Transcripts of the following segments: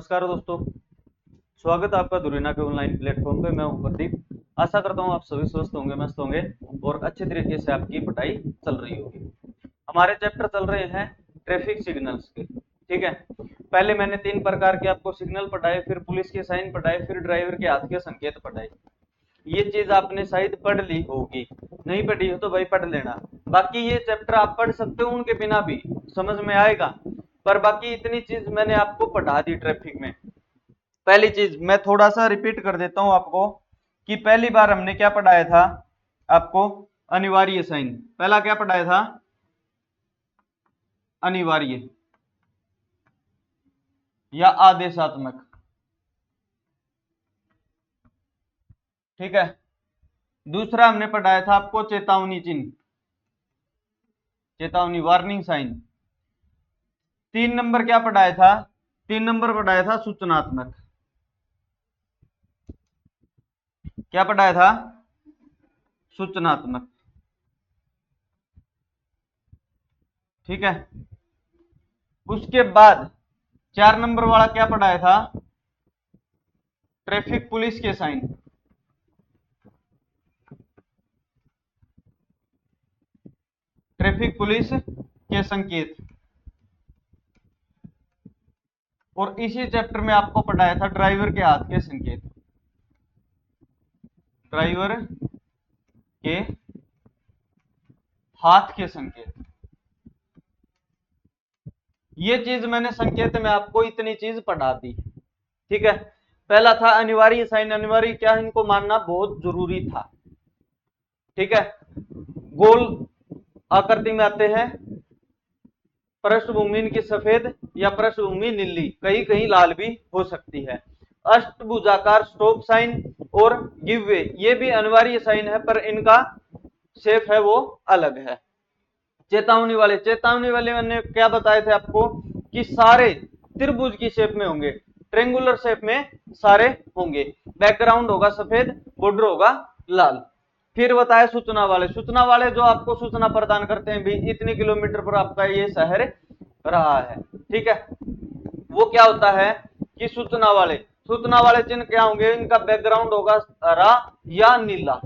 नमस्कार दोस्तों, स्वागत है आपका दुरीना के ऑनलाइन प्लेटफॉर्म पे। मैं हूं प्रदीप। आशा करता हूं आप सभी स्वस्थ होंगे, मस्त होंगे और अच्छे तरीके से आपकी पढ़ाई चल रही होगी। हमारे चैप्टर चल रहे हैं ट्रैफिक सिग्नल्स के। ठीक है, पहले मैंने 3 प्रकार के आपको सिग्नल पढ़ाए, फिर पुलिस के साइन पढ़ाए, फिर ड्राइवर के हाथ के संकेत पढ़ाए। ये चीज आपने शायद पढ़ ली होगी, नहीं पढ़ी हो तो भाई पढ़ लेना। बाकी ये चैप्टर आप पढ़ सकते हो, उनके बिना भी समझ में आएगा। पर बाकी इतनी चीज मैंने आपको पढ़ा दी ट्रैफिक में। पहली चीज मैं थोड़ा सा रिपीट कर देता हूं आपको कि पहली बार हमने क्या पढ़ाया था आपको, अनिवार्य साइन। पहला क्या पढ़ाया था, अनिवार्य या आदेशात्मक। ठीक है, दूसरा हमने पढ़ाया था आपको चेतावनी चिन्ह, चेतावनी वार्निंग साइन। 3 नंबर क्या पढ़ाया था, 3 नंबर पढ़ाया था सूचनात्मक। क्या पढ़ाया था, सूचनात्मक। ठीक है, उसके बाद 4 नंबर वाला क्या पढ़ाया था, ट्रैफिक पुलिस के साइन। ट्रैफिक पुलिस के संकेत। और इसी चैप्टर में आपको पढ़ाया था ड्राइवर के हाथ के संकेत। ड्राइवर के हाथ के संकेत। ये चीज मैंने संकेत में आपको इतनी चीज पढ़ा दी। ठीक है, पहला था अनिवार्य साइन। अनिवार्य क्या है, इनको मानना बहुत जरूरी था। ठीक है, गोल आकृति में आते हैं, पृष्ठभूमि इनकी सफेद या पृष्ठभूमि नीली, कहीं कहीं लाल भी हो सकती है। अष्टभुजाकार स्टॉप साइन और गिव वे, ये भी अनिवार्य साइन है पर इनका शेप है वो अलग है। चेतावनी वाले मैंने क्या बताए थे आपको कि सारे त्रिभुज की शेप में होंगे, ट्रेंगुलर शेप में सारे होंगे, बैकग्राउंड होगा सफेद, बॉर्डर होगा लाल। फिर बताया सूचना वाले जो आपको सूचना प्रदान करते हैं भी इतने किलोमीटर पर आपका ये शहर रहा है। ठीक है, वो क्या होता है कि सूचना वाले चिन्ह क्या होंगे, इनका बैकग्राउंड होगा हरा या नीला,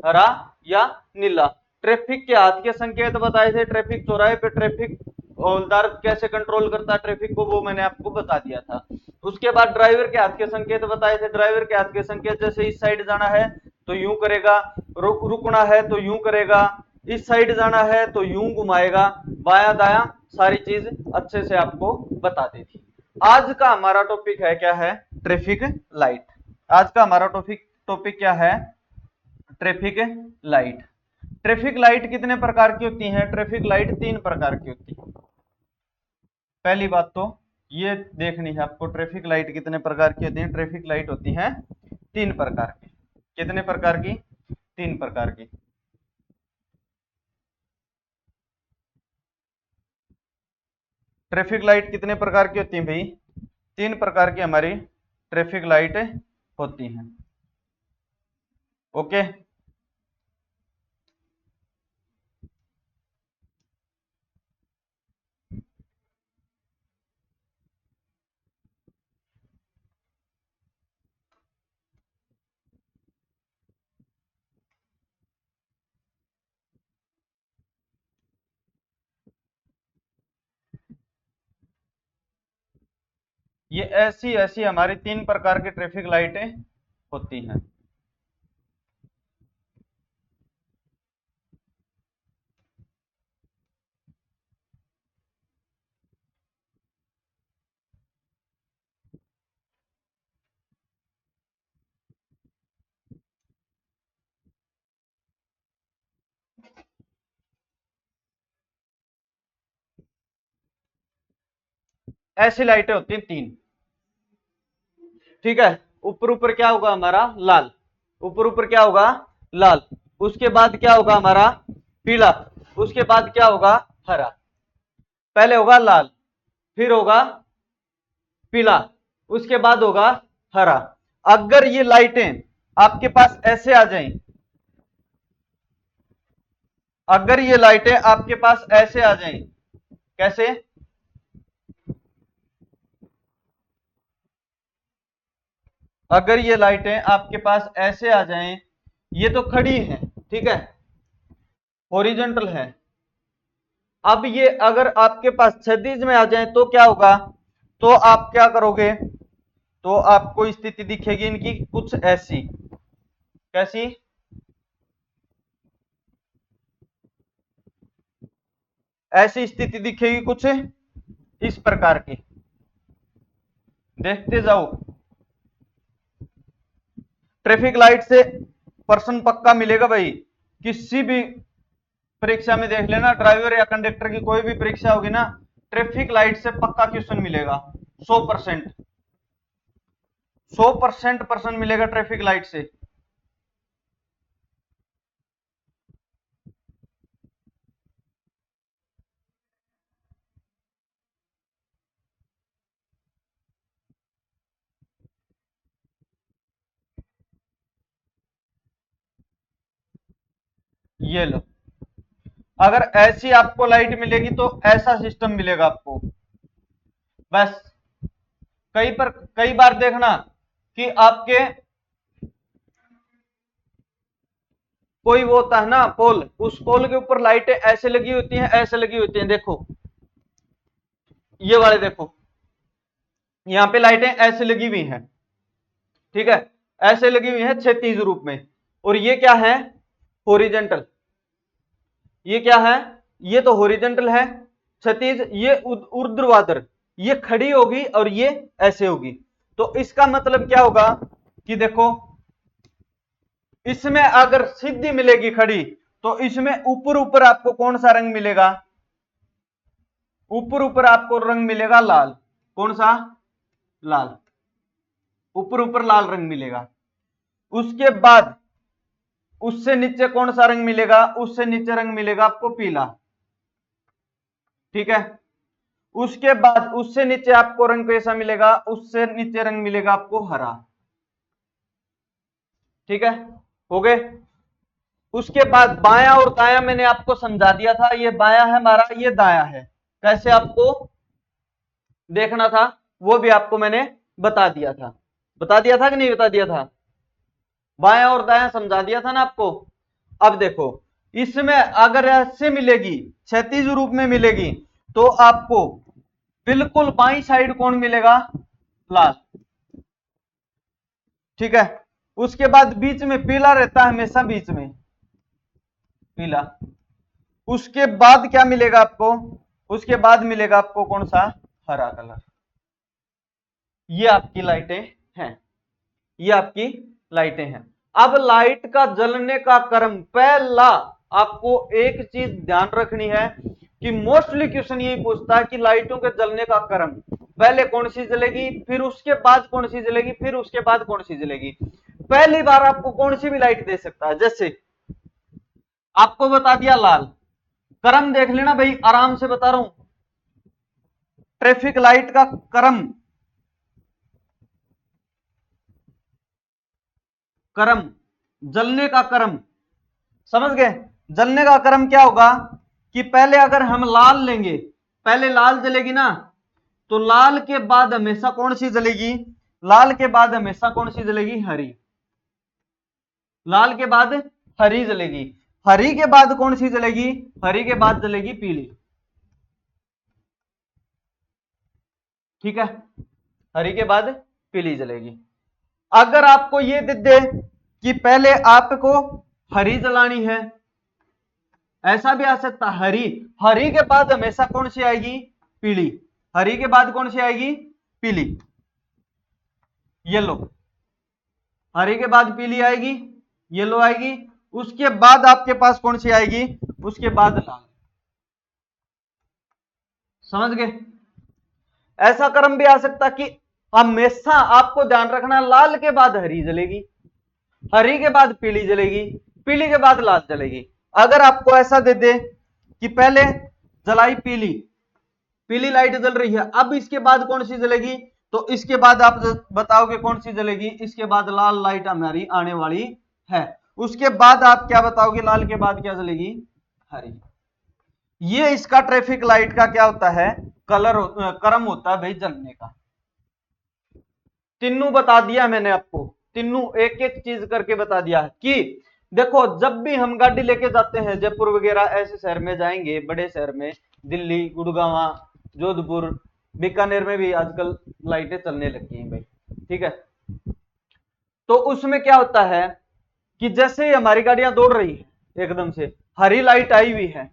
हरा या नीला। ट्रैफिक के हाथ के संकेत बताए थे, ट्रैफिक चौराहे पे ट्रैफिक हवलदार कैसे कंट्रोल करता है ट्रैफिक को, वो मैंने आपको बता दिया था। उसके बाद ड्राइवर के हाथ के संकेत बताए थे। ड्राइवर के हाथ के संकेत जैसे इस साइड जाना है तो यूं करेगा, रुकना है तो यूं करेगा, इस साइड जाना है तो यूं घुमाएगा, बाया दाया सारी चीज अच्छे से आपको बता दी थी। आज का हमारा टॉपिक है क्या है, ट्रैफिक लाइट। आज का हमारा टॉपिक टॉपिक क्या है, ट्रैफिक लाइट। ट्रैफिक लाइट कितने प्रकार की होती हैं, ट्रैफिक लाइट 3 प्रकार की होती है। पहली बात तो ये देखनी है आपको, ट्रैफिक लाइट कितने प्रकार की होती है। ट्रैफिक लाइट होती हैं 3 प्रकार की। कितने प्रकार की, 3 प्रकार की। ट्रैफिक लाइट कितने प्रकार की होती है भाई, 3 प्रकार की हमारी ट्रैफिक लाइट होती हैं। ओके, ये ऐसी ऐसी हमारी 3 प्रकार की ट्रैफिक लाइटें होती हैं। ऐसी लाइटें होती हैं 3। ठीक है, ऊपर ऊपर क्या होगा हमारा, लाल। ऊपर ऊपर क्या होगा, लाल। उसके बाद क्या होगा हमारा, पीला। उसके बाद क्या होगा, हरा। पहले होगा लाल, फिर होगा पीला, उसके बाद होगा हरा। अगर ये लाइटें आपके पास ऐसे आ जाएं, अगर ये लाइटें आपके पास ऐसे आ जाएं, कैसे, अगर ये लाइटें आपके पास ऐसे आ जाएं, ये तो खड़ी हैं, ठीक है, हॉरिजॉन्टल है, अब ये अगर आपके पास क्षैतिज में आ जाए तो क्या होगा, तो आप क्या करोगे, तो आपको स्थिति दिखेगी इनकी कुछ ऐसी, कैसी, ऐसी स्थिति दिखेगी कुछ इस प्रकार की, देखते जाओ। ट्रैफिक लाइट से पर्सन पक्का मिलेगा भाई, किसी भी परीक्षा में देख लेना, ड्राइवर या कंडक्टर की कोई भी परीक्षा होगी ना, ट्रैफिक लाइट से पक्का क्वेश्चन मिलेगा, 100%, 100% पर्सन मिलेगा ट्रैफिक लाइट से। ये लो, अगर ऐसी आपको लाइट मिलेगी तो ऐसा सिस्टम मिलेगा आपको, बस। कई बार देखना कि आपके कोई वो होता है ना पोल, उस पोल के ऊपर लाइटें ऐसे लगी होती हैं, ऐसे लगी होती हैं, देखो ये वाले देखो, यहां पे लाइटें ऐसे लगी हुई हैं, ठीक है, ऐसे लगी हुई हैं क्षैतिज रूप में, और ये क्या है, हॉरिजॉन्टल, ये क्या है, ये तो हॉरिजॉन्टल है, क्षैतिज ये ऊर्ध्वाधर, ये खड़ी होगी और ये ऐसे होगी, तो इसका मतलब क्या होगा कि देखो, इसमें अगर सीधी मिलेगी खड़ी, तो इसमें ऊपर ऊपर आपको कौन सा रंग मिलेगा, ऊपर ऊपर आपको रंग मिलेगा लाल, कौन सा, लाल, ऊपर ऊपर लाल रंग मिलेगा। उसके बाद उससे नीचे कौन सा रंग मिलेगा, उससे नीचे रंग मिलेगा आपको पीला, ठीक है। उसके बाद उससे नीचे आपको रंग कैसा मिलेगा, उससे नीचे रंग मिलेगा आपको हरा, ठीक है, हो गए। उसके बाद बायां और दायां मैंने आपको समझा दिया था, ये बायां है हमारा, ये दायां है, कैसे आपको देखना था वो भी आपको मैंने बता दिया था, बता दिया था कि नहीं बता दिया था, बायां और दायां समझा दिया था ना आपको। अब देखो, इसमें अगर ऐसे मिलेगी, क्षैतिज रूप में मिलेगी, तो आपको बिल्कुल बाई साइड कौन मिलेगा, लाल, ठीक है। उसके बाद बीच में पीला रहता है हमेशा, बीच में पीला। उसके बाद क्या मिलेगा आपको, उसके बाद मिलेगा आपको कौन सा, हरा कलर। ये आपकी लाइटें हैं, ये आपकी लाइटें हैं। अब लाइट का जलने का क्रम, पहला आपको एक चीज ध्यान रखनी है कि मोस्टली क्वेश्चन यही पूछता है कि लाइटों के जलने का क्रम, पहले कौन सी जलेगी, फिर उसके बाद कौन सी जलेगी, फिर उसके बाद कौन सी जलेगी। पहली बार आपको कौन सी भी लाइट दे सकता है, जैसे आपको बता दिया लाल, क्रम देख लेना भाई, आराम से बता रहा हूं, ट्रैफिक लाइट का क्रम, क्रम, जलने का क्रम, समझ गए। जलने का क्रम क्या होगा कि पहले अगर हम लाल लेंगे, पहले लाल जलेगी ना, तो लाल के बाद हमेशा कौन सी जलेगी, लाल के बाद हमेशा कौन सी जलेगी, हरी, लाल के बाद हरी जलेगी, हरी के बाद कौन सी जलेगी, हरी के बाद जलेगी पीली, ठीक है, हरी के बाद पीली जलेगी। अगर आपको ये दे दे कि पहले आपको हरी जलानी है, ऐसा भी आ सकता, हरी, हरी के बाद हमेशा कौन सी आएगी, पीली, हरी के बाद कौन सी आएगी, पीली, येलो, हरी के बाद पीली आएगी, येलो आएगी, उसके बाद आपके पास कौन सी आएगी, उसके बाद लाल, समझ गए। ऐसा क्रम भी आ सकता कि हमेशा आपको ध्यान रखना, लाल के बाद हरी जलेगी, हरी के बाद पीली जलेगी, पीली के बाद लाल जलेगी। अगर आपको ऐसा दे दे कि पहले जलाई पीली, पीली लाइट जल रही है, अब इसके बाद कौन सी जलेगी, तो इसके बाद आप बताओगे कौन सी जलेगी, इसके बाद लाल लाइट हमारी आने वाली है, उसके बाद आप क्या बताओगे, लाल के बाद क्या जलेगी, हरी। ये इसका ट्रैफिक लाइट का क्या होता है, कलर क्रम होता है भाई जलने का, तीनों बता दिया मैंने आपको, तीनों एक एक चीज करके बता दिया कि देखो जब भी हम गाड़ी लेके जाते हैं जयपुर वगैरह ऐसे शहर में जाएंगे, बड़े शहर में, दिल्ली, गुड़गांव, जोधपुर, बीकानेर में भी आजकल लाइटें चलने लगी हैं भाई, ठीक है। तो उसमें क्या होता है कि जैसे ही हमारी गाड़ियां दौड़ रही है, एकदम से हरी लाइट आई हुई है,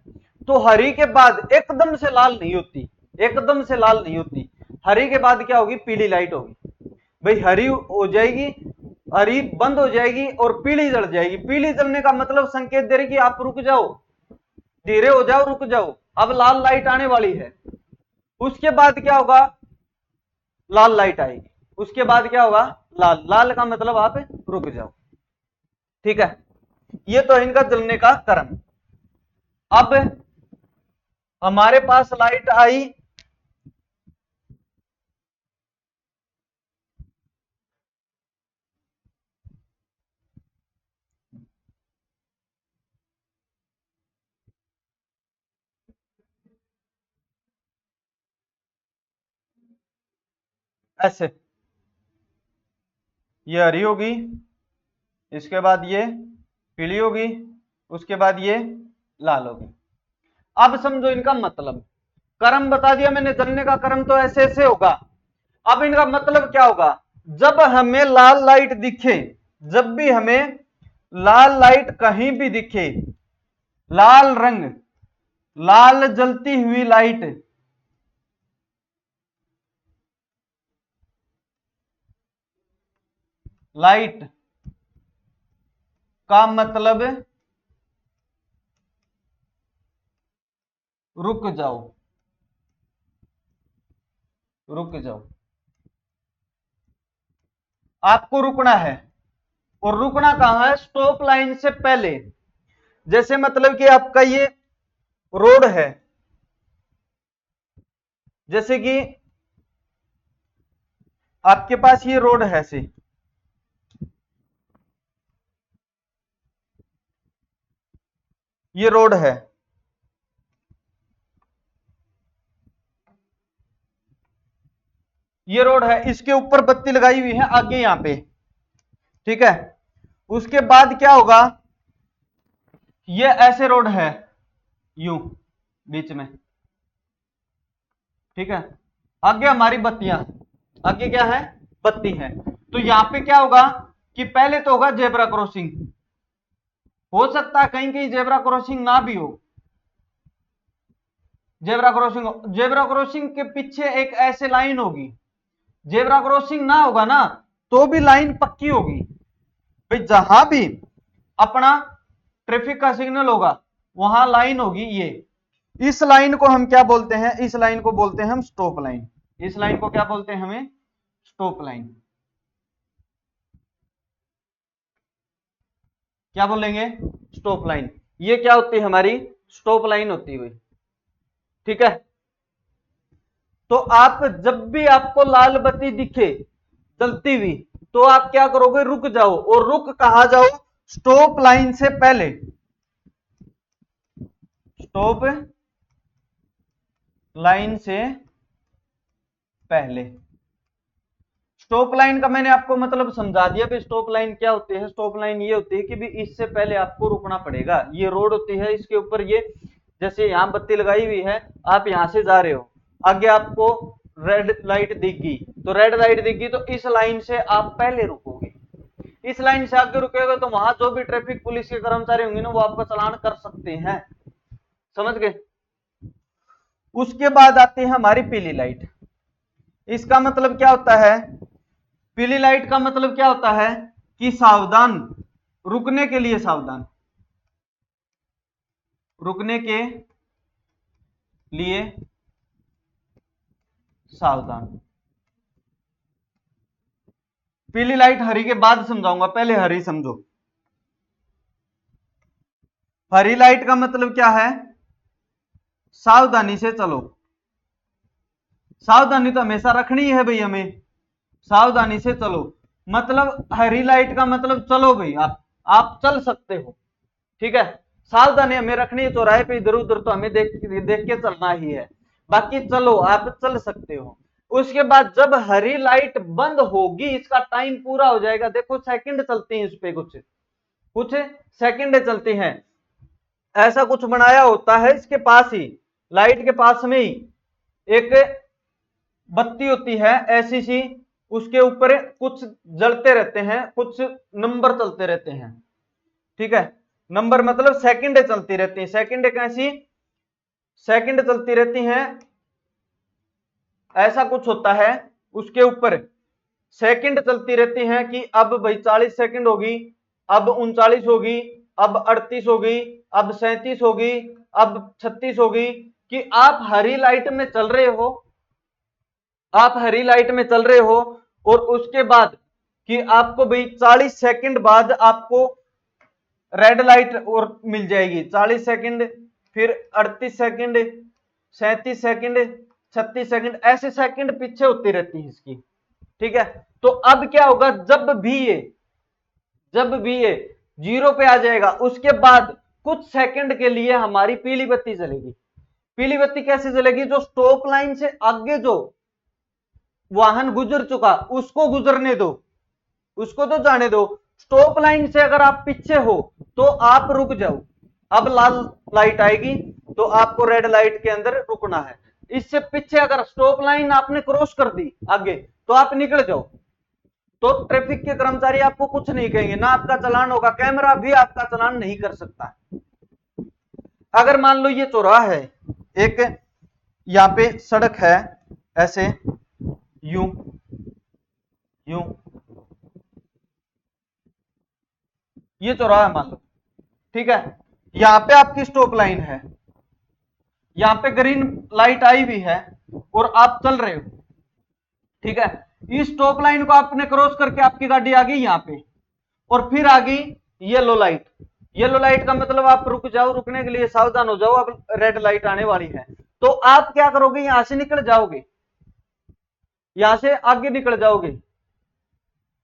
तो हरी के बाद एकदम से लाल नहीं होती, एकदम से लाल नहीं होती, हरी के बाद क्या होगी, पीली लाइट होगी भाई। हरी हो जाएगी, हरी बंद हो जाएगी और पीली जल जाएगी। पीली जलने का मतलब संकेत दे रही कि आप रुक जाओ, धीरे हो जाओ, रुक जाओ, अब लाल लाइट आने वाली है। उसके बाद क्या होगा, लाल लाइट आएगी, उसके बाद क्या होगा, लाल, लाल का मतलब आप रुक जाओ, ठीक है। ये तो इनका जलने का क्रम। अब हमारे पास लाइट आई, ऐसे, ये हरी होगी, इसके बाद ये पीली होगी, उसके बाद ये लाल होगी। अब समझो इनका मतलब, क्रम बता दिया मैंने, जलने का क्रम तो ऐसे ऐसे होगा। अब इनका मतलब क्या होगा, जब हमें लाल लाइट दिखे, जब भी हमें लाल लाइट कहीं भी दिखे, लाल रंग, लाल जलती हुई लाइट, लाइट का मतलब रुक जाओ, रुक जाओ, आपको रुकना है। और रुकना कहां है, स्टॉप लाइन से पहले। जैसे मतलब कि आपका ये रोड है, जैसे कि आपके पास ये रोड है सी, ये रोड है, ये रोड है, इसके ऊपर बत्ती लगाई हुई है आगे यहां पे, ठीक है। उसके बाद क्या होगा, ये ऐसे रोड है, यूं बीच में, ठीक है। आगे हमारी बत्तियां, आगे क्या है, बत्ती है। तो यहां पे क्या होगा कि पहले तो होगा जेब्रा क्रॉसिंग, हो सकता है कहीं कहीं जेब्रा क्रॉसिंग ना भी हो, जेब्रा क्रॉसिंग, जेब्रा क्रॉसिंग के पीछे एक ऐसे लाइन होगी। जेब्रा क्रॉसिंग ना होगा ना तो भी लाइन पक्की होगी भाई, जहां भी अपना ट्रैफिक का सिग्नल होगा वहां लाइन होगी ये। इस लाइन को हम क्या बोलते हैं, इस लाइन को बोलते हैं हम स्टॉप लाइन। इस लाइन को क्या बोलते हैं हमें, स्टॉप लाइन। क्या बोलेंगे, स्टॉप लाइन। ये क्या होती है हमारी, स्टॉप लाइन होती हुई, ठीक है। तो आप जब भी आपको लाल बत्ती दिखे जलती हुई, तो आप क्या करोगे, रुक जाओ। और रुक कहां जाओ, स्टॉप लाइन से पहले, स्टॉप लाइन से पहले। स्टॉप लाइन का मैंने आपको मतलब समझा दिया कि स्टॉप लाइन क्या होती है। स्टॉप लाइन ये होती है कि भी इससे पहले आपको रुकना पड़ेगा। ये रोड होती है, इसके ऊपर ये जैसे यहां बत्ती लगाई हुई है, आप यहां से जा रहे हो, आगे आपको रेड लाइट दिखी, तो रेड लाइट दिखी तो इस लाइन से आप पहले रुकोगे। इस लाइन से आगे रुकेगा तो वहां जो भी ट्रैफिक पुलिस के कर्मचारी होंगे ना वो आपका चालान कर सकते हैं, समझ गए। उसके बाद आती है हमारी पीली लाइट। इसका मतलब क्या होता है, पीली लाइट का मतलब क्या होता है कि सावधान, रुकने के लिए सावधान, रुकने के लिए सावधान। पीली लाइट हरी के बाद समझाऊंगा, पहले हरी समझो। हरी लाइट का मतलब क्या है, सावधानी से चलो। सावधानी तो हमेशा रखनी है भाई हमें, सावधानी से चलो। मतलब हरी लाइट का मतलब चलो भाई, आप चल सकते हो, ठीक है। सावधानी हमें रखनी है, चौराहे पे इधर उधर तो हमें देख देख के चलना ही है, बाकी चलो आप चल सकते हो। उसके बाद जब हरी लाइट बंद होगी, इसका टाइम पूरा हो जाएगा, देखो सेकंड चलती हैं इस पे, कुछ कुछ सेकंड चलती हैं, ऐसा कुछ बनाया होता है इसके पास ही, लाइट के पास में ही एक बत्ती होती है ऐसी सी, उसके ऊपर कुछ जलते रहते हैं, कुछ नंबर चलते रहते हैं, ठीक है। नंबर मतलब सेकंड चलती रहती है, सेकंड कैसी, सेकंड चलती रहती हैं, ऐसा कुछ होता है उसके ऊपर सेकंड चलती रहती हैं कि अब भाई 40 सेकंड होगी, अब 39 होगी, अब 38 होगी, अब 37 होगी, अब 36 होगी, कि आप हरी लाइट में चल रहे हो, आप हरी लाइट में चल रहे हो, और उसके बाद कि आपको भाई 40 सेकंड बाद आपको रेड लाइट और मिल जाएगी, 40 सेकंड, फिर 38 सेकंड, 37 सेकंड, 36 सेकंड, ऐसे सेकंड पीछे होती रहती है इसकी, ठीक है। तो अब क्या होगा, जब भी ये जीरो पे आ जाएगा, उसके बाद कुछ सेकंड के लिए हमारी पीली बत्ती जलेगी। पीली बत्ती कैसे जलेगी, जो स्टॉप लाइन से आगे जो वाहन गुजर चुका उसको गुजरने दो, उसको तो जाने दो। स्टॉप लाइन से अगर आप पीछे हो तो आप रुक जाओ, अब लाल लाइट आएगी तो आपको रेड लाइट के अंदर रुकना है। इससे पीछे अगर स्टॉप लाइन आपने क्रॉस कर दी आगे तो आप निकल जाओ, तो ट्रैफिक के कर्मचारी आपको कुछ नहीं कहेंगे, ना आपका चालान होगा, कैमरा भी आपका चालान नहीं कर सकता। अगर मान लो ये चौराहा है, एक यहाँ पे सड़क है ऐसे, यूं यूं, ये चौराहा है मान लो, ठीक है। यहाँ पे आपकी स्टॉप लाइन है, यहाँ पे ग्रीन लाइट आई हुई है और आप चल रहे हो, ठीक है। इस स्टॉप लाइन को आपने क्रॉस करके आपकी गाड़ी आ गई यहाँ पे, और फिर आ गई येलो लाइट। येलो लाइट का मतलब आप रुक जाओ, रुकने के लिए सावधान हो जाओ, अब रेड लाइट आने वाली है। तो आप क्या करोगे, यहां से निकल जाओगे, यहां से आगे निकल जाओगे,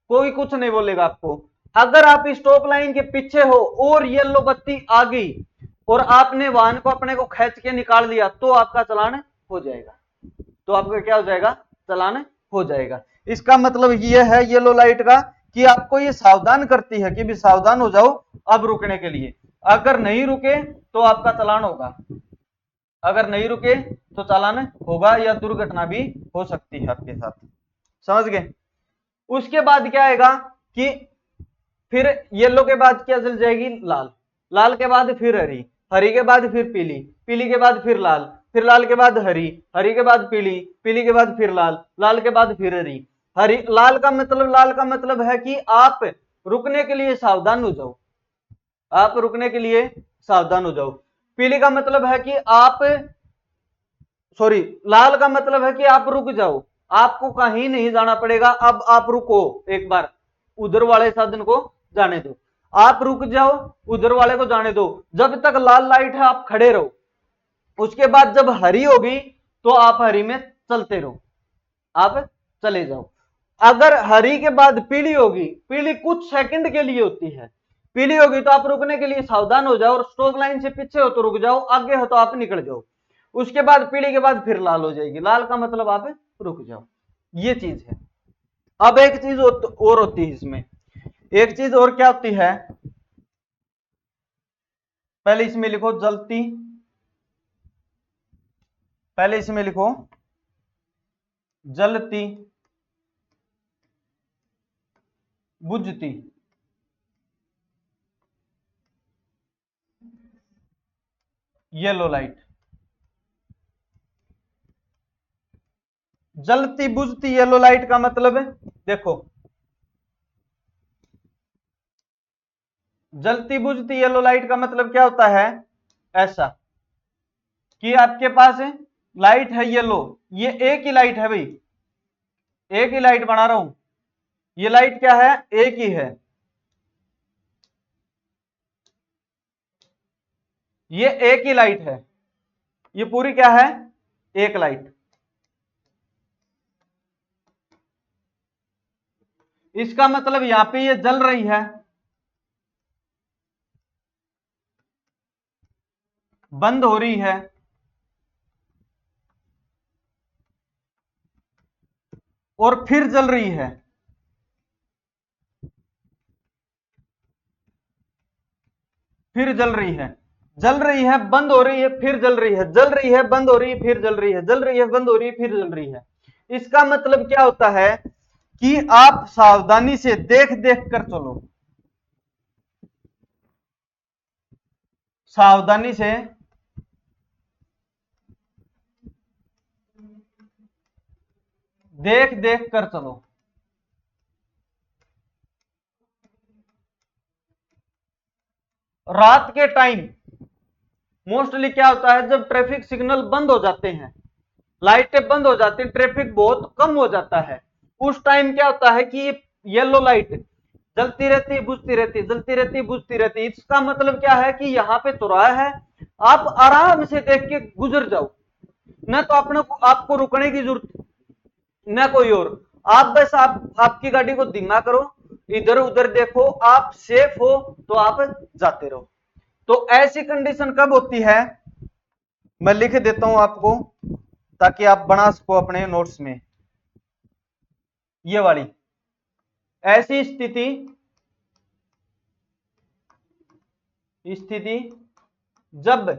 कोई कुछ नहीं बोलेगा आपको। अगर आप स्टॉप लाइन के पीछे हो और येलो बत्ती आ गई और आपने वाहन को अपने को खींच के निकाल दिया, तो आपका चालान हो जाएगा, तो आपका क्या हो जाएगा, चालान हो जाएगा। इसका मतलब ये है येलो लाइट का कि आपको ये सावधान करती है कि भी सावधान हो जाओ अब रुकने के लिए। अगर नहीं रुके तो आपका चालान होगा, अगर नहीं रुके तो चालान होगा, या दुर्घटना भी हो सकती है आपके साथ, समझ गए। उसके बाद क्या आएगा कि फिर येलो के बाद क्या जल जाएगी, लाल, लाल के बाद फिर हरी, हरी के बाद फिर पीली, पीली के बाद फिर लाल के बाद हरी, हरी के बाद पीली, पीली के बाद फिर लाल, लाल के बाद फिर हरी, हरी लाल का मतलब, लाल का मतलब है कि आप रुकने के लिए सावधान हो जाओ, आप रुकने के लिए सावधान हो जाओ। पीली का मतलब है कि आप, सॉरी, लाल का मतलब है कि आप रुक जाओ, आपको कहीं नहीं जाना पड़ेगा, अब आप रुको, एक बार उधर वाले साधन को जाने दो, आप रुक जाओ, उधर वाले को जाने दो, जब तक लाल लाइट है आप खड़े रहो। उसके बाद जब हरी होगी तो आप हरी में चलते रहो, आप चले जाओ। अगर हरी के बाद पीली होगी, पीली कुछ सेकंड के लिए होती है, पीली होगी तो आप रुकने के लिए सावधान हो जाओ, और स्टॉप लाइन से पीछे हो तो रुक जाओ, आगे हो तो आप निकल जाओ। उसके बाद पीली के बाद फिर लाल हो जाएगी, लाल का मतलब आप रुक जाओ, ये चीज है। अब एक चीज और होती है इसमें, एक चीज और क्या होती है, पहले इसमें लिखो जलती, पहले इसमें लिखो जलती बुझती, येलो लाइट। जलती बुझती येलो लाइट का मतलब है, देखो, जलती बुझती येलो लाइट का मतलब क्या होता है, ऐसा कि आपके पास लाइट है येलो, ये एक ही लाइट है भाई, एक ही लाइट बना रहा हूं, ये लाइट क्या है, एक ही है, ये एक ही लाइट है, ये पूरी क्या है, एक लाइट। इसका मतलब यहां पे ये जल रही है, बंद हो रही है, और फिर जल रही है, फिर जल रही है, जल रही है, बंद हो रही है, फिर जल रही है, जल रही है, बंद हो रही है, फिर जल रही है, जल रही है, बंद हो रही है, फिर जल रही है। इसका मतलब क्या होता है कि आप सावधानी से देख देख कर चलो, सावधानी से देख देख कर चलो। रात के टाइम मोस्टली क्या होता है, जब ट्रैफिक सिग्नल बंद हो जाते हैं, लाइटें बंद हो जाती हैं, ट्रैफिक बहुत कम हो जाता है, उस टाइम क्या होता है कि येलो लाइट जलती रहती है, बुझती रहती है, जलती रहती है, बुझती रहती है। इसका मतलब क्या है कि यहाँ पे चौराहा है, आप आराम से देख के गुजर जाओ, न तो अपने को आपको रुकने की जरूरत न कोई और, आप बस आपकी गाड़ी को धीमा करो, इधर उधर देखो, आप सेफ हो तो आप जाते रहो। तो ऐसी कंडीशन कब होती है, मैं लिख देता हूं आपको ताकि आप बना सको अपने नोट्स में। ये वाली ऐसी स्थिति स्थिति जब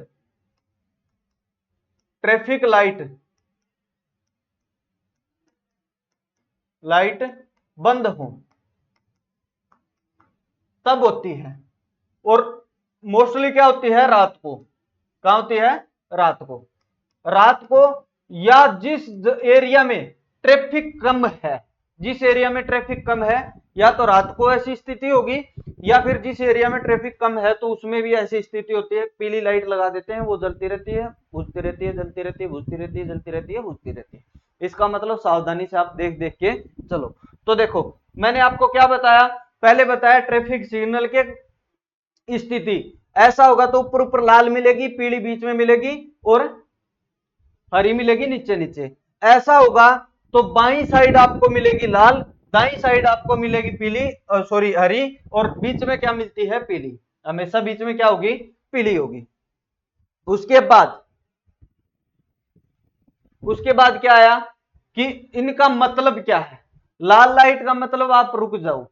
ट्रैफिक लाइट बंद हो तब होती है, और मोस्टली क्या होती है, रात को। कहां होती है, रात को। रात को या जिस एरिया में ट्रैफिक कम है, जिस एरिया में ट्रैफिक कम है, या तो रात को ऐसी स्थिति होगी, या फिर जिस एरिया में ट्रैफिक कम है तो उसमें भी ऐसी स्थिति होती है, पीली लाइट लगा देते हैं, वो जलती रहती है, बुझती रहती है, जलती रहती है, बुझती रहती है, जलती रहती है, बुझती रहती है। इसका मतलब सावधानी से आप देख देख के चलो। तो देखो मैंने आपको क्या बताया, पहले बताया ट्रैफिक सिग्नल के स्थिति, ऐसा होगा तो ऊपर ऊपर लाल मिलेगी, पीली बीच में मिलेगी और हरी मिलेगी नीचे नीचे। ऐसा होगा तो बाई साइड आपको मिलेगी लाल, दाई साइड आपको मिलेगी पीली, सॉरी हरी, और बीच में क्या मिलती है, पीली। हमेशा बीच में क्या होगी, पीली होगी। उसके बाद क्या आया कि इनका मतलब क्या है। लाल लाइट का मतलब आप रुक जाओ,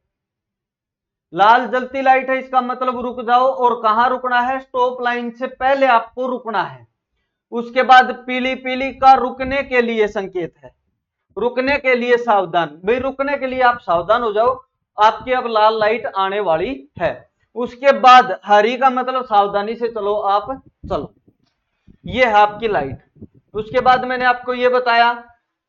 लाल जलती लाइट है, इसका मतलब रुक जाओ, और कहां रुकना है, स्टॉप लाइन से पहले आपको रुकना है। उसके बाद पीली पीली का रुकने के लिए संकेत है, रुकने के लिए सावधान, भाई रुकने के लिए आप सावधान हो जाओ, आपकी अब लाल लाइट आने वाली है। उसके बाद हरी का मतलब सावधानी से चलो, आप चलो, ये है आपकी लाइट। उसके बाद मैंने आपको ये बताया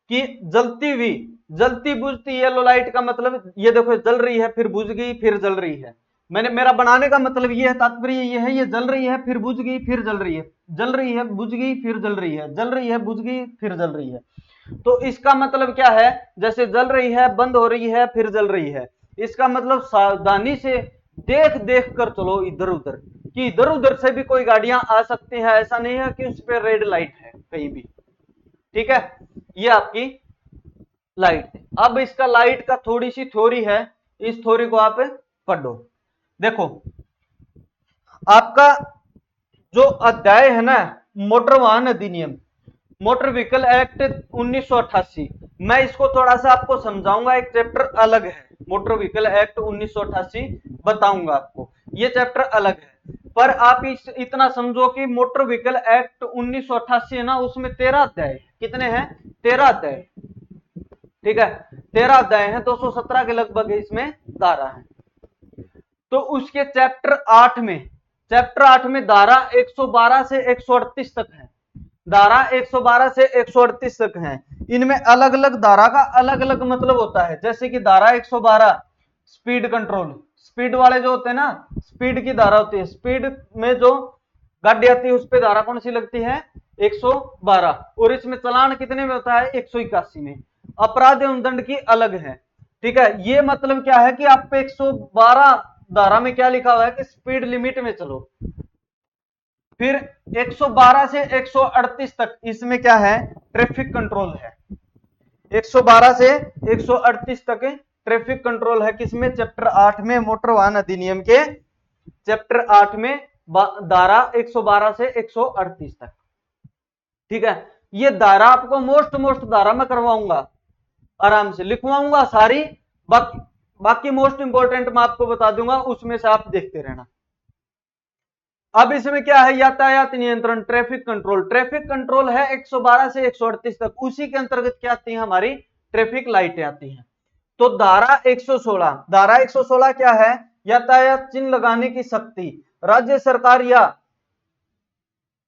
कि जलती हुई, जलती बुझती येलो लाइट का मतलब, ये देखो जल रही है, फिर बुझ गई, फिर जल रही है। मैंने मेरा बनाने का मतलब ये है, तात्पर्य ये है, ये जल रही है, फिर बुझ गई, फिर जल रही है, जल रही है, बुझ गई, फिर जल रही है, जल रही है, बुझ गई, फिर जल रही है। तो इसका मतलब क्या है, जैसे जल रही है, बंद हो रही है, फिर जल रही है, इसका मतलब सावधानी से देख देख कर चलो इधर उधर, कि इधर उधर से भी कोई गाड़ियां आ सकती हैं, ऐसा नहीं है कि उस पर रेड लाइट है कहीं भी। ठीक है, ये आपकी लाइट है। अब इसका लाइट का थोड़ी सी थ्योरी है, इस थ्योरी को आप पढ़ो। देखो आपका जो अध्याय है ना, मोटर वाहन अधिनियम, मोटर व्हीकल एक्ट 1988, मैं इसको थोड़ा सा आपको समझाऊंगा, एक चैप्टर अलग है, मोटर व्हीकल एक्ट 1988 बताऊंगा आपको, ये चैप्टर अलग है। पर आप इतना समझो कि मोटर व्हीकल एक्ट 1988 है ना, उसमें 13 अध्याय, कितने हैं, 13 अध्याय। ठीक है, 13 अध्याय हैं, 217 के लगभग इसमें धारा है। तो उसके चैप्टर 8 में धारा 112 से 138 तक है, धारा 112 से 138 तक है। इनमें अलग अलग धारा का अलग अलग मतलब होता है, जैसे कि धारा 112 स्पीड कंट्रोल, स्पीड वाले जो होते हैं ना, स्पीड की धारा होती है, स्पीड में जो गाड़ी आती है उस पर धारा कौन सी लगती है, 112, और इसमें चलान कितने में होता है, 181 में। अपराध एवं दंड की अलग है। ठीक है, ये मतलब क्या है कि आप 112 धारा में क्या लिखा हुआ है कि स्पीड लिमिट में चलो। फिर 112 से 138 तक इसमें क्या है, ट्रैफिक कंट्रोल है। 112 से 138 तक ट्रैफिक कंट्रोल है, किसमें, चैप्टर 8 में, मोटर वाहन अधिनियम के चैप्टर 8 में, धारा 112 से 138 तक। ठीक है, ये धारा आपको मोस्ट धारा में करवाऊंगा, आराम से लिखवाऊंगा सारी, बाकी बाकी मोस्ट इंपोर्टेंट मैं आपको बता दूंगा, उसमें से आप देखते रहना। अब इसमें क्या है, यातायात नियंत्रण, ट्रैफिक कंट्रोल। ट्रैफिक कंट्रोल है 112 से 138 तक, उसी के अंतर्गत क्या आती है, हमारी ट्रैफिक लाइटें आती हैं। तो धारा 116, धारा 116 क्या है, यातायात चिन्ह लगाने की शक्ति राज्य सरकार या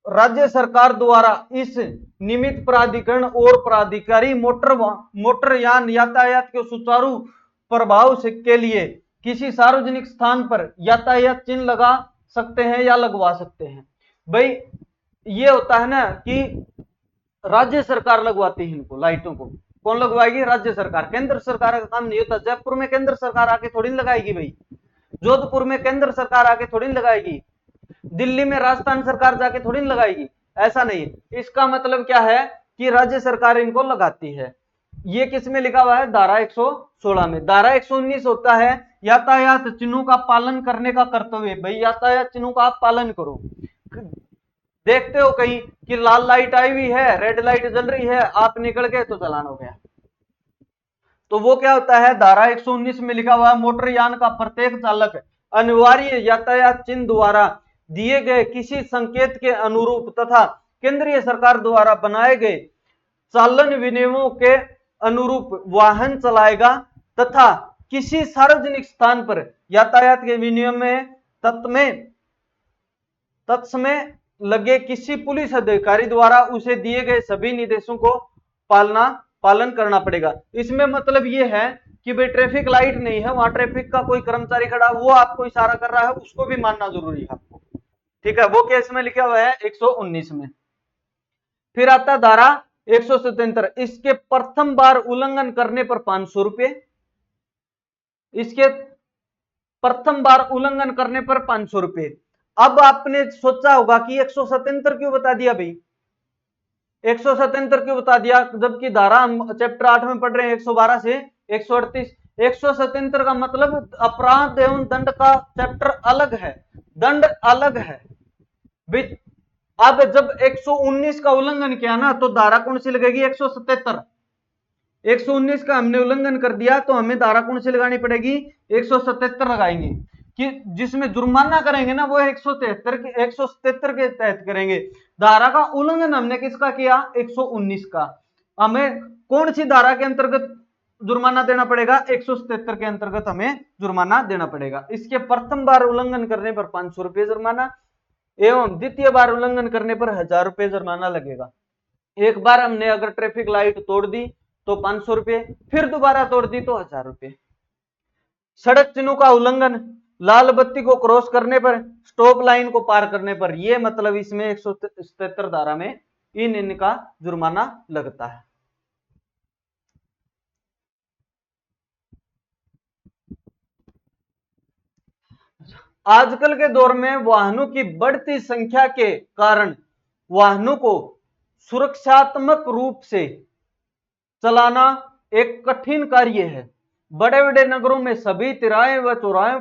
राज्य सरकार द्वारा इस निमित्त प्राधिकरण और प्राधिकारी मोटरयान यातायात के सुचारू प्रभाव के लिए किसी सार्वजनिक स्थान पर यातायात चिन्ह लगा सकते हैं या लगवा सकते हैं। भाई ये होता है ना कि राज्य सरकार लगवाती है इनको, लाइटों को कौन लगवाएगी, राज्य सरकार। केंद्र सरकार का काम नहीं होता। जयपुर में केंद्र सरकार आके थोड़ी लगाएगी भाई, जोधपुर में केंद्र सरकार आके थोड़ी लगाएगी, दिल्ली में राजस्थान सरकार जाके थोड़ी लगाएगी, ऐसा नहीं। इसका मतलब क्या है कि राज्य सरकार इनको लगाती है। ये किस में लिखा हुआ है, धारा 116 में। धारा 119 होता है यातायात चिन्हों का पालन करने का कर्तव्य। भाई यातायात चिन्हों का आप पालन करो। देखते हो कहीं कि लाल लाइट आई हुई है, रेड लाइट जल रही है, आप निकल गए तो चालान हो गया, तो वो क्या होता है, धारा 119 में लिखा हुआ है मोटरयान का प्रत्येक चालक अनिवार्य यातायात चिन्ह द्वारा दिए गए किसी संकेत के अनुरूप तथा केंद्रीय सरकार द्वारा बनाए गए चालन विनियमों के अनुरूप वाहन चलाएगा तथा किसी सार्वजनिक स्थान पर यातायात के विनियम में तत्समय लगे किसी पुलिस अधिकारी द्वारा उसे दिए गए सभी निर्देशों को पालन करना पड़ेगा। इसमें मतलब ये है कि भाई ट्रैफिक लाइट नहीं है, वहां ट्रैफिक का कोई कर्मचारी खड़ा, वो आपको इशारा कर रहा है, उसको भी मानना जरूरी है आपको, ठीक है। वो केस में लिखा हुआ है 119 में। फिर आता धारा 177, इसके प्रथम बार उल्लंघन करने पर 500 रुपये, इसके प्रथम बार उल्लंघन करने पर 500 रुपये। अब आपने सोचा होगा कि 177 क्यों बता दिया भाई, 177 क्यों बता दिया, जबकि धारा हम चैप्टर 8 में पढ़ रहे हैं 112 से 138। 177 का मतलब अपराध एवं दंड का चैप्टर अलग है, दंड अलग है। अब जब 119 का उल्लंघन किया ना, तो धारा कौन सी लगेगी, 177। 119 का हमने उल्लंघन कर दिया तो हमें धारा कौन सी लगानी पड़ेगी, 177 लगाएंगे, कि जिसमें जुर्माना करेंगे ना वो 177 के तहत करेंगे। धारा का उल्लंघन हमने किसका किया, 119 का। हमें कौन सी धारा के अंतर्गत जुर्माना देना पड़ेगा, 177 के अंतर्गत हमें जुर्माना देना पड़ेगा। इसके प्रथम बार उल्लंघन करने पर 500 रुपये जुर्माना एवं द्वितीय बार उल्लंघन करने पर 1000 रुपये जुर्माना लगेगा। एक बार हमने अगर ट्रैफिक लाइट तोड़ दी तो 500 रुपये, फिर दोबारा तोड़ दी तो 1000 रुपये। सड़क चिन्हों का उल्लंघन, लाल बत्ती को क्रॉस करने पर, स्टॉप लाइन को पार करने पर, यह मतलब इसमें 177 धारा में इनका जुर्माना लगता है। आजकल के दौर में वाहनों की बढ़ती संख्या के कारण वाहनों को सुरक्षात्मक रूप से चलाना एक कठिन कार्य है। बड़े बड़े नगरों में सभी तिराहे व चौराहे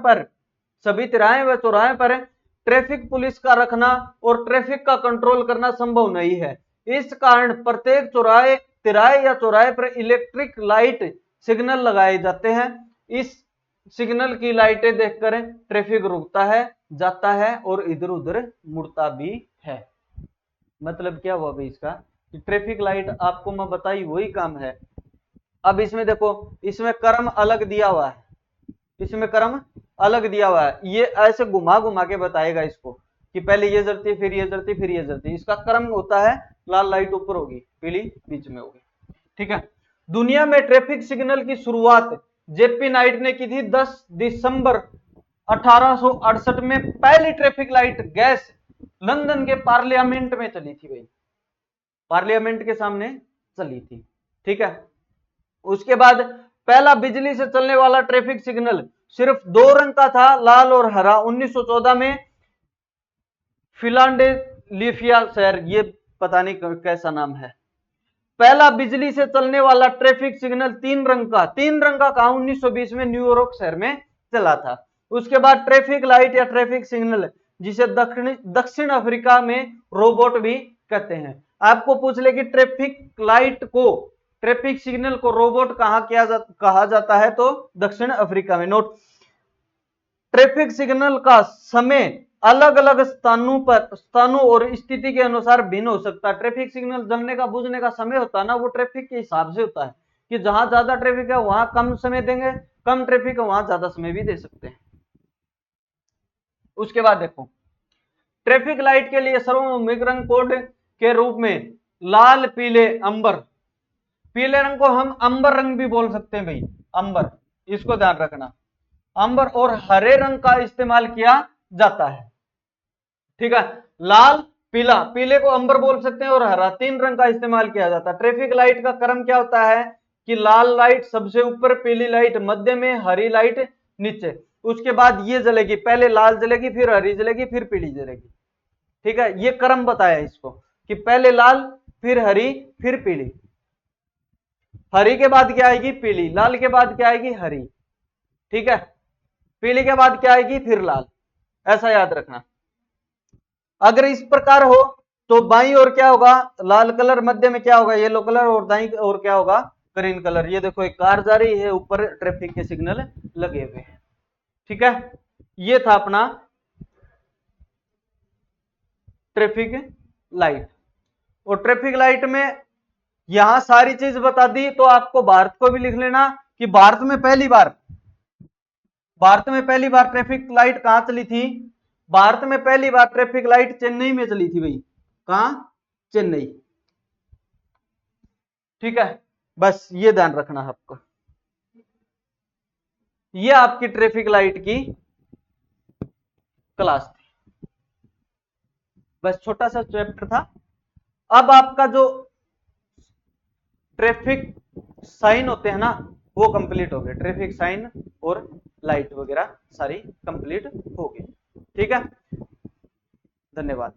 पर ट्रैफिक पुलिस का रखना और ट्रैफिक का कंट्रोल करना संभव नहीं है। इस कारण प्रत्येक तिराहे या चौराहे पर इलेक्ट्रिक लाइट सिग्नल लगाए जाते हैं। इस सिग्नल की लाइटें देखकर ट्रैफिक रुकता है, जाता है और इधर उधर मुड़ता भी है। मतलब क्या हुआ भाई इसका, कि ट्रैफिक लाइट आपको मैं बताई वही काम है। अब इसमें देखो, इसमें क्रम अलग दिया हुआ है, इसमें क्रम अलग दिया हुआ है। ये ऐसे घुमा घुमा के बताएगा इसको कि पहले ये जलती, फिर ये जलती, फिर ये जलती। इसका क्रम होता है, लाल लाइट ऊपर होगी, पीली बीच में होगी, ठीक है। दुनिया में ट्रैफिक सिग्नल की शुरुआत जेपी नाइट ने की थी 10 दिसंबर 1868 में। पहली ट्रैफिक लाइट गैस लंदन के पार्लियामेंट में चली थी भाई, पार्लियामेंट के सामने चली थी, ठीक है। उसके बाद पहला बिजली से चलने वाला ट्रैफिक सिग्नल सिर्फ 2 रंग का था, लाल और हरा। 1914 में फिलाडेल्फिया शहर, ये पता नहीं कैसा नाम है। पहला बिजली से चलने वाला ट्रैफिक सिग्नल 3 रंग का कहा 1920 में न्यूयॉर्क शहर में चला था। उसके बाद ट्रैफिक लाइट या ट्रैफिक सिग्नल, जिसे दक्षिण अफ्रीका में रोबोट भी कहते हैं। आपको पूछ ले कि ट्रैफिक लाइट को ट्रैफिक सिग्नल को रोबोट कहा जाता है? तो दक्षिण अफ्रीका में। नोट, ट्रैफिक सिग्नल का समय अलग अलग स्थानों और स्थिति के अनुसार भिन्न हो सकता है। ट्रैफिक सिग्नल जलने का बुझने का समय होता है ना, वो ट्रैफिक के हिसाब से होता है कि जहां ज्यादा ट्रैफिक है वहां कम समय देंगे, कम ट्रैफिक है वहां ज्यादा समय भी दे सकते हैं। उसके बाद देखो, ट्रैफिक लाइट के लिए सार्वभौमिक रंग कोड के रूप में लाल, पीले, अंबर। पीले रंग को हम अंबर रंग भी बोल सकते हैं भाई, अंबर, इसको ध्यान रखना। अंबर और हरे रंग का इस्तेमाल किया जाता है। ठीक है, लाल, पीला, पीले को अंबर बोल सकते हैं और हरा, 3 रंग का इस्तेमाल किया जाता है। ट्रैफिक लाइट का क्रम क्या होता है कि लाल लाइट सबसे ऊपर, पीली लाइट मध्य में, हरी लाइट नीचे। उसके बाद ये जलेगी, पहले लाल जलेगी, फिर हरी जलेगी, फिर पीली जलेगी। ठीक है, ये क्रम बताया इसको कि पहले लाल, फिर हरी, फिर पीली। हरी के बाद क्या आएगी? पीली। लाल के बाद क्या आएगी? हरी। ठीक है, पीली के बाद क्या आएगी? फिर लाल। ऐसा याद रखना। अगर इस प्रकार हो तो बाईं ओर क्या होगा? लाल कलर, मध्य में क्या होगा? येलो कलर, और दाईं ओर क्या होगा? Green colour. ये देखो एक कार जा रही है, ऊपर ट्रैफिक के सिग्नल लगे हुए हैं। ठीक है, ये था अपना ट्रैफिक लाइट। और ट्रैफिक लाइट में यहां सारी चीज बता दी, तो आपको भारत को भी लिख लेना कि भारत में पहली बार ट्रैफिक लाइट कहां चली थी? भारत में पहली बार ट्रैफिक लाइट चेन्नई में चली थी भाई। कहां? चेन्नई। ठीक है, बस ये ध्यान रखना आपको। ये आपकी ट्रैफिक लाइट की क्लास थी, बस छोटा सा चैप्टर था। अब आपका जो ट्रैफिक साइन होते हैं ना, वो कंप्लीट हो गए। ट्रैफिक साइन और लाइट वगैरह सारी कंप्लीट हो गई। ठीक है, धन्यवाद।